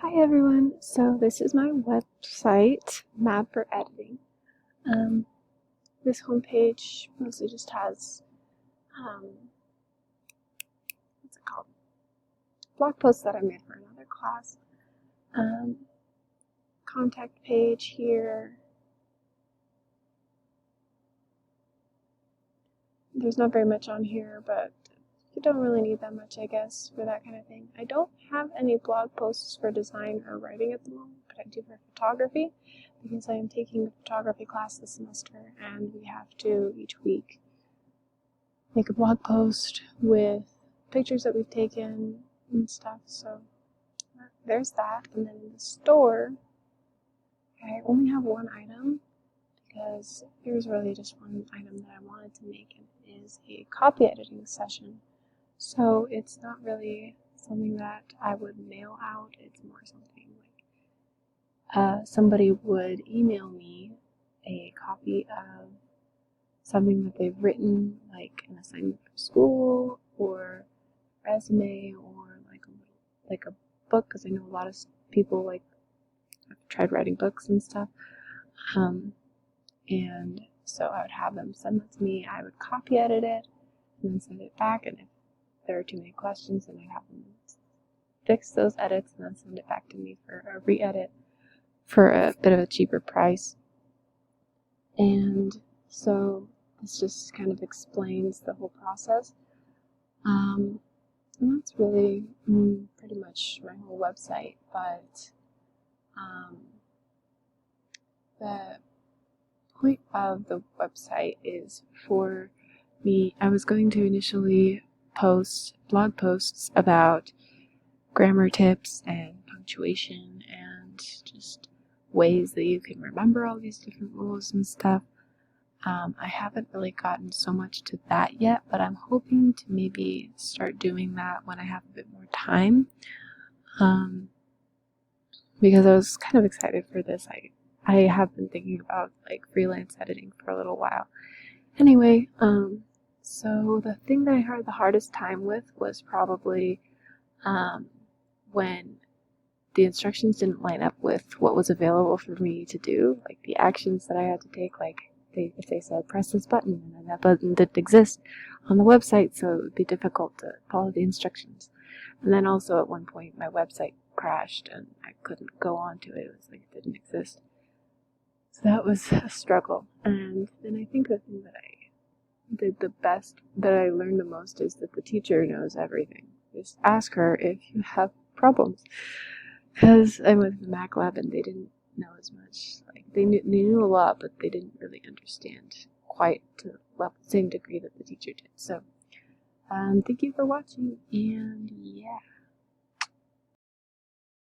Hi everyone, so this is my website, Map for Editing. This homepage mostly just has, what's it called, blog posts that I made for another class, contact page here. There's not very much on here, but you don't really need that much, I guess, for that kind of thing. I don't have any blog posts for design or writing at the moment, but I do for photography, because I am taking a photography class this semester, and we have to, each week, make a blog post with pictures that we've taken and stuff, so there's that. And then in the store, I only have one item, because there's really just one item that I wanted to make, and it is a copy editing session. So it's not really something that I would mail out, it's more something like somebody would email me a copy of something that they've written, like an assignment for school, or resume, or like a book, because I know a lot of people have tried writing books and stuff. And so I would have them send that to me, I would copy edit it, and then send it back, and if there are too many questions, then I'd have them fix those edits and then send it back to me for a re-edit for a bit of a cheaper price. And so this just kind of explains the whole process. And that's really pretty much my whole website, but the point of the website is for me, I was going to initially post blog posts about grammar tips and punctuation and just ways that you can remember all these different rules and stuff. I haven't really gotten so much to that yet, but I'm hoping to maybe start doing that when I have a bit more time, because I was kind of excited for this. I have been thinking about freelance editing for a little while. Anyway, so the thing that I had the hardest time with was probably when the instructions didn't line up with what was available for me to do, like the actions that I had to take. If they said press this button, and then that button didn't exist on the website, so it would be difficult to follow the instructions. And then also at one point my website crashed and I couldn't go onto it. It was like it didn't exist. So that was a struggle. And then I think the thing that I did the best, that I learned the most, is that the teacher knows everything. Just ask her if you have problems. Because I went to the Mac lab and they didn't know as much. They knew a lot, but they didn't really understand quite to the same degree that the teacher did. So, thank you for watching, and yeah.